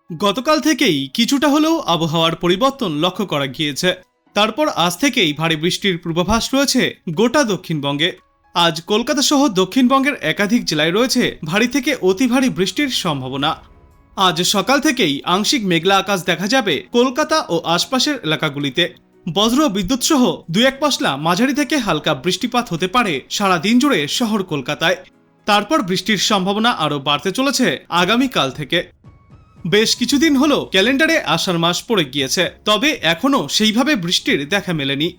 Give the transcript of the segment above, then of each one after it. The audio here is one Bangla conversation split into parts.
গতকাল থেকেই কিছুটা হলেও আবহাওয়ার পরিবর্তন লক্ষ্য করা গিয়েছে। তারপর আজ থেকেই ভারী বৃষ্টির পূর্বাভাস রয়েছে গোটা দক্ষিণবঙ্গে। আজ কলকাতা সহ দক্ষিণবঙ্গের একাধিক জেলায় রয়েছে ভারী থেকে অতি ভারী বৃষ্টির সম্ভাবনা। আজ সকাল থেকেই আংশিক মেঘলা আকাশ দেখা যাবে কলকাতা ও আশপাশের এলাকাগুলিতে। বজ্র বিদ্যুৎ সহ দু এক পশলা মাঝারি থেকে হালকা বৃষ্টিপাত হতে পারে সারা দিন জুড়ে শহর কলকাতায়। তারপর বৃষ্টির সম্ভাবনা আরও বাড়তে চলেছে আগামীকাল থেকে। বেশ কিছুদিন হলো ক্যালেন্ডারে আষাঢ় মাস পড়ে গিয়েছে, তবে এখনো সেইভাবে বৃষ্টির দেখা মেলেনি।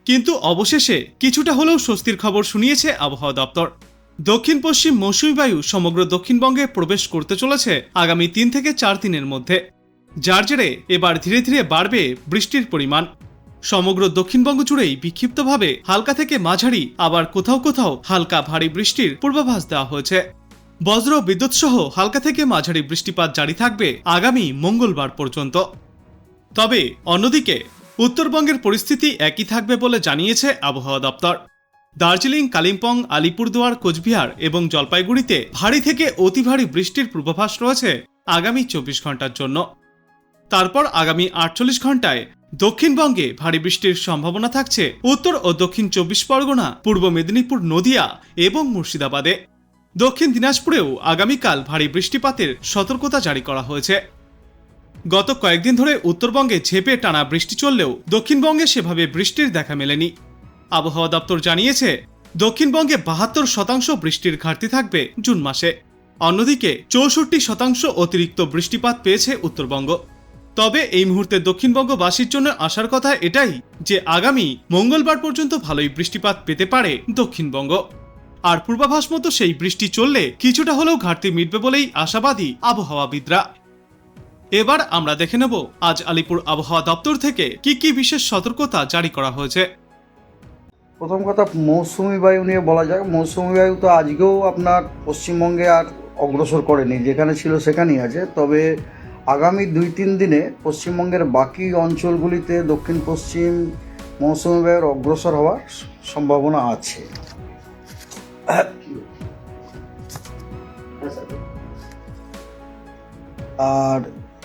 কিন্তু অবশেষে কিছুটা হলেও স্বস্তির খবর শুনিয়েছে আবহাওয়া দপ্তর। দক্ষিণ পশ্চিম মৌসুমী বায়ু সমগ্র দক্ষিণবঙ্গে প্রবেশ করতে চলেছে আগামী 3 থেকে 4 দিনের মধ্যে, যার জেরে এবার ধীরে ধীরে বাড়বে বৃষ্টির পরিমাণ। সমগ্র দক্ষিণবঙ্গ জুড়েই বিক্ষিপ্তভাবে হালকা থেকে মাঝারি, আবার কোথাও কোথাও হালকা ভারী বৃষ্টির পূর্বাভাস দেওয়া হয়েছে। বজ্র বিদ্যুৎ সহ হালকা থেকে মাঝারি বৃষ্টিপাত জারি থাকবে আগামী মঙ্গলবার পর্যন্ত। তবে অন্যদিকে উত্তরবঙ্গের পরিস্থিতি একই থাকবে বলে জানিয়েছে আবহাওয়া দপ্তর। দার্জিলিং, কালিম্পং, আলিপুরদুয়ার, কোচবিহার এবং জলপাইগুড়িতে ভারী থেকে অতি ভারী বৃষ্টির পূর্বাভাস রয়েছে আগামী 24 ঘন্টার জন্য। তারপর আগামী 48 ঘন্টায় দক্ষিণবঙ্গে ভারী বৃষ্টির সম্ভাবনা থাকছে উত্তর ও দক্ষিণ 24 পরগনা, পূর্ব মেদিনীপুর, নদিয়া এবং মুর্শিদাবাদে। দক্ষিণ দিনাজপুরেও আগামীকাল ভারী বৃষ্টিপাতের সতর্কতা জারি করা হয়েছে। গত কয়েকদিন ধরে উত্তরবঙ্গে ঝেঁপে টানা বৃষ্টি চললেও দক্ষিণবঙ্গে সেভাবে বৃষ্টির দেখা মেলেনি। আবহাওয়া দপ্তর জানিয়েছে দক্ষিণবঙ্গে 72% বৃষ্টির ঘাটতি থাকবে জুন মাসে। অন্যদিকে 64% অতিরিক্ত বৃষ্টিপাত পেয়েছে উত্তরবঙ্গ। তবে এই মুহূর্তে দক্ষিণবঙ্গবাসীর জন্য আসার কথা এটাই যে আগামী মঙ্গলবার পর্যন্ত ভালোই বৃষ্টিপাত পেতে পারে দক্ষিণবঙ্গ। আর পূর্বাভাস মতো সেই বৃষ্টি চললে কিছুটা হলেও ঘাটতি মিটবে বলেই আশাবাদী আবহাওয়াবিদরা। এবার আমরা দেখে নেব আজ আলিপুর আবহাওয়া দপ্তর থেকে কি কি বিশেষ সতর্কতা জারি করা হয়েছে। প্রথম কথা, মৌসুমি বায়ু নিয়ে বলা যাক। মৌসুমি বায়ু তো আজকেও আপনার পশ্চিমবঙ্গে আর অগ্রসর করেনি, যেখানে ছিল সেখানেই আছে। তবে আগামী 2-3 দিনে পশ্চিমবঙ্গের বাকি অঞ্চলগুলিতে দক্ষিণ পশ্চিম মৌসুমি বায়ুর অগ্রসর হওয়ার সম্ভাবনা আছে। আর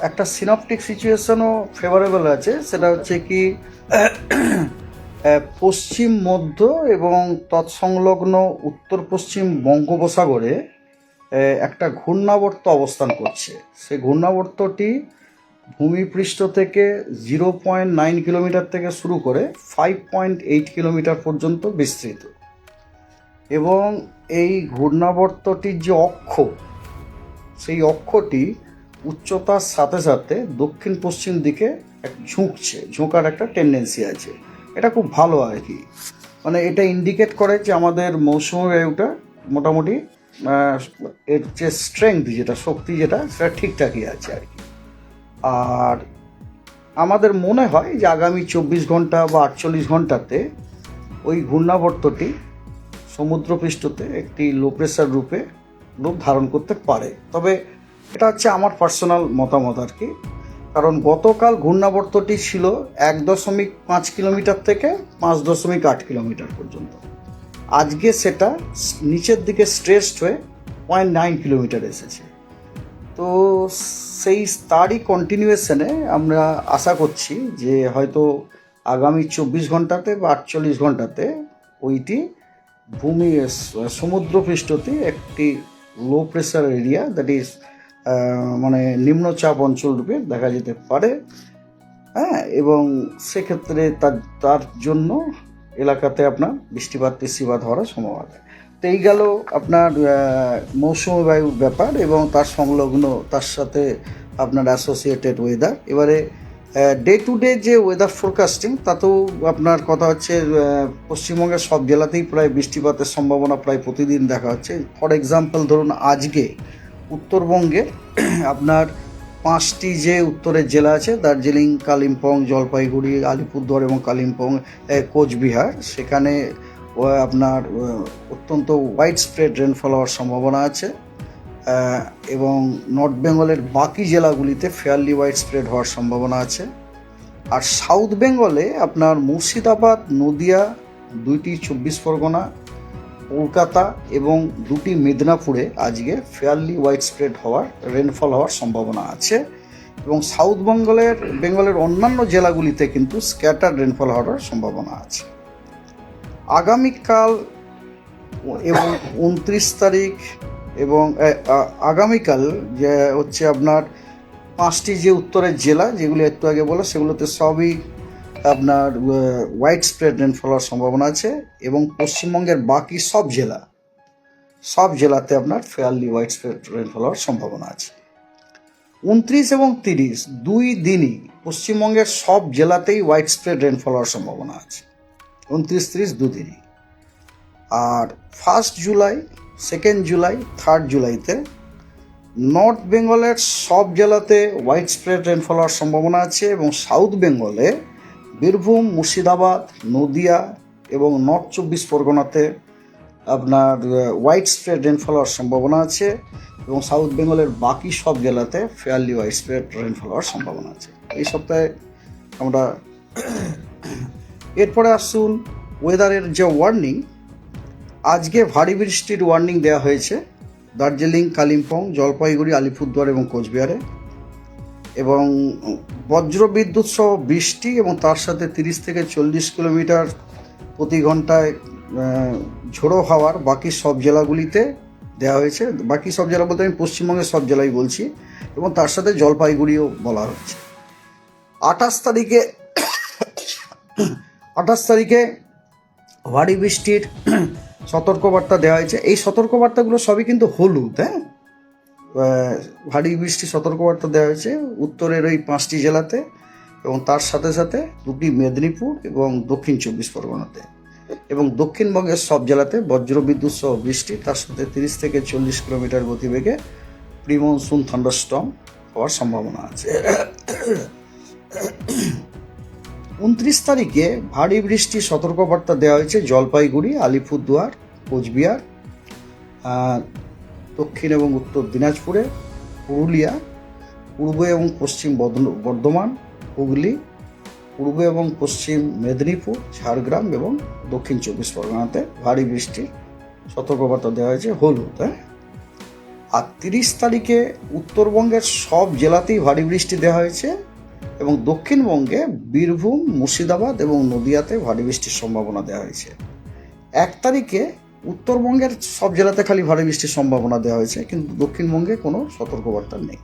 একটা সিনপটিক সিচুয়েশনও ফেভারেবল আছে, সেটা হচ্ছে কি পশ্চিম মধ্য এবং তৎসংলগ্ন উত্তর পশ্চিম বঙ্গোপসাগরে একটা ঘূর্ণাবর্ত অবস্থান করছে। সেই ঘূর্ণাবর্তটি ভূমিপৃষ্ঠ থেকে 0.9 কিলোমিটার থেকে শুরু করে 5.8 কিলোমিটার পর্যন্ত বিস্তৃত। এবং এই ঘূর্ণাবর্তটির যে অক্ষ, সেই অক্ষটি উচ্চতার সাথে সাথে দক্ষিণ পশ্চিম দিকে ঝোঁকার একটা টেন্ডেন্সি আছে। এটা খুব ভালো আর কি, মানে এটা ইন্ডিকেট করে যে আমাদের মৌসুমী বায়ুটা মোটামুটি এর যে স্ট্রেংথ, যেটা শক্তি, যেটা সেটা ঠিকঠাকই আছে আর কি। আর আমাদের মনে হয় যে আগামী 24 ঘন্টা বা 48 ঘন্টাতে ওই ঘূর্ণাবর্তটি সমুদ্রপৃষ্ঠতে একটি লো প্রেসার রূপ ধারণ করতে পারে। তবে এটা হচ্ছে আমার পার্সোনাল মতামত আর কি, কারণ গতকাল ঘূর্ণাবর্তটি ছিল 1.5 কিলোমিটার থেকে 5.8 কিলোমিটার পর্যন্ত। আজকে সেটা নিচের দিকে স্ট্রেসড হয়ে 0.9 কিলোমিটার এসেছে। তো সেই তারই কন্টিনিউয়েশনে আমরা আশা করছি যে হয়তো আগামী 24 ঘন্টাতে বা 48 ঘন্টাতে ওইটি সমুদ্রপৃষ্ঠতে একটি low pressure area, that is মানে নিম্নচাপ অঞ্চল রূপে দেখা যেতে পারে। হ্যাঁ, এবং সেক্ষেত্রে তার জন্য এলাকাতে আপনার বৃষ্টিপাত হওয়ার সম্ভাবনা। তো এই গেল আপনার মৌসুমী বায়ুর ব্যাপার এবং তার সংলগ্ন, তার সাথে আপনার অ্যাসোসিয়েটেড ওয়েদার। এবারে ডে টু ডে যে ওয়েদার ফোরকাস্টিং, তাতেও আপনার কথা হচ্ছে পশ্চিমবঙ্গের সব জেলাতেই প্রায় বৃষ্টিপাতের সম্ভাবনা প্রায় প্রতিদিন দেখা হচ্ছে। ফর এক্সাম্পল ধরুন, আজকে উত্তরবঙ্গে আপনার 5টি যে উত্তরের জেলা আছে, দার্জিলিং, কালিম্পং, জলপাইগুড়ি, আলিপুরদুয়ার এবং কালিম্পং, কোচবিহার, সেখানে আপনার অত্যন্ত ওয়াইড স্প্রেড রেনফল হওয়ার সম্ভাবনা আছে। এবং নর্থ বেঙ্গলের বাকি জেলাগুলিতে ফেয়ারলি ওয়াইড স্প্রেড হওয়ার সম্ভাবনা আছে। আর সাউথ বেঙ্গলে আপনার মুর্শিদাবাদ, নদিয়া, 2টি 24 পরগনা, কলকাতা এবং 2টি মেদিনীপুরে আজকে ফেয়ারলি ওয়াইড স্প্রেড রেনফল হওয়ার সম্ভাবনা আছে। এবং সাউথ বেঙ্গলের অন্যান্য জেলাগুলিতে কিন্তু স্ক্যাটার রেনফল হওয়ার সম্ভাবনা আছে। আগামীকাল এবং 29 তারিখ এবং আগামীকাল যে হচ্ছে আপনার 5টি যে উত্তরের জেলা যেগুলি একটু আগে বলো, সেগুলোতে সবই আপনার হোয়াইট স্প্রেড রেনফল হওয়ার সম্ভাবনা আছে। এবং পশ্চিমবঙ্গের বাকি সব জেলাতে আপনার ফেয়ারলি হোয়াইট স্প্রেড রেনফল হওয়ার সম্ভাবনা আছে। 29 এবং 30 দুই দিনই পশ্চিমবঙ্গের সব জেলাতেই হোয়াইট স্প্রেড রেনফল হওয়ার সম্ভাবনা আছে। 29-30 দুদিনই। আর 1 জুলাই, 2 জুলাই, 3 জুলাইতে নর্থ বেঙ্গলের সব জেলাতে হোয়াইট স্প্রেড রেনফল হওয়ার সম্ভাবনা আছে এবং সাউথ বেঙ্গলে বীরভূম, মুর্শিদাবাদ, নদিয়া এবং নর্থ 24 পরগনাতে আপনার হোয়াইট স্প্রেড রেনফল হওয়ার সম্ভাবনা আছে এবং সাউথ বেঙ্গলের বাকি সব জেলাতে ফেয়ারলি হোয়াইট স্প্রেড রেনফল হওয়ার সম্ভাবনা আছে। এই সপ্তাহে আমরা এরপরে আসুন ওয়েদারের যে ওয়ার্নিং। আজকে ভারী বৃষ্টির ওয়ার্নিং দেওয়া হয়েছে দার্জিলিং, কালিম্পং, জলপাইগুড়ি, আলিপুরদুয়ার এবং কোচবিহারে, এবং বজ্রবিদ্যুৎ সহ বৃষ্টি এবং তার সাথে 30 থেকে 40 কিলোমিটার প্রতি ঘন্টায় ঝোড়ো হাওয়ার বাকি সব জেলাগুলিতে দেওয়া হয়েছে। বাকি সব জেলা বলতে আমি পশ্চিমবঙ্গের সব জেলাই বলছি, এবং তার সাথে জলপাইগুড়িও বলা হচ্ছে। 28 তারিখে ভারী বৃষ্টির সতর্কবার্তা দেওয়া হয়েছে। এই সতর্কবার্তাগুলো সবই কিন্তু হলুদ। ভারী বৃষ্টির সতর্কবার্তা দেওয়া হয়েছে উত্তরের ওই 5টি জেলাতে এবং তার সাথে সাথে 2টি মেদিনীপুর এবং দক্ষিণ 24 পরগনাতে, এবং দক্ষিণবঙ্গের সব জেলাতে বজ্রবিদ্যুৎ সহ বৃষ্টি, তার সাথে 30 থেকে 40 কিলোমিটার গতিবেগে প্রিমনসুন থান্ডারস্টর্ম হওয়ার সম্ভাবনা আছে। 29 তারিখে ভারী বৃষ্টির সতর্কবার্তা দেওয়া হয়েছে জলপাইগুড়ি, আলিপুরদুয়ার, কোচবিহার, দক্ষিণ এবং উত্তর দিনাজপুরে, পুরুলিয়া, পূর্ব এবং পশ্চিম বর্ধমান, হুগলি, পূর্ব এবং পশ্চিম মেদিনীপুর, ঝাড়গ্রাম এবং দক্ষিণ 24 পরগনাতে ভারী বৃষ্টির সতর্কবার্তা দেওয়া হয়েছে হলুদ। আর 30 তারিখে উত্তরবঙ্গের সব জেলাতেই ভারী বৃষ্টি দেওয়া হয়েছে এবং দক্ষিণবঙ্গে বীরভূম, মুর্শিদাবাদ এবং নদিয়াতে ভারী বৃষ্টির সম্ভাবনা দেওয়া হয়েছে। 1 তারিখে উত্তরবঙ্গের সব জেলাতে খালি ভারী বৃষ্টির সম্ভাবনা দেওয়া হয়েছে, কিন্তু দক্ষিণবঙ্গে কোনো সতর্কবার্তা নেই।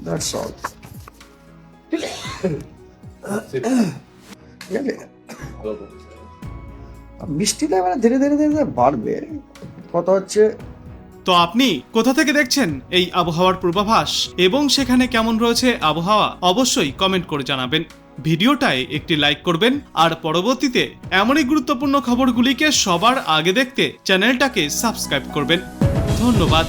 That's all. বৃষ্টিটা এবার ধীরে ধীরে বাড়বে। কথা হচ্ছে, তো আপনি কোথা থেকে দেখছেন এই আবহাওয়ার পূর্বাভাস এবং সেখানে কেমন রয়েছে আবহাওয়া, অবশ্যই কমেন্ট করে জানাবেন। ভিডিওটায় একটি লাইক করবেন আর পরবর্তীতে এমনই গুরুত্বপূর্ণ খবরগুলিকে সবার আগে দেখতে চ্যানেলটাকে সাবস্ক্রাইব করবেন। ধন্যবাদ।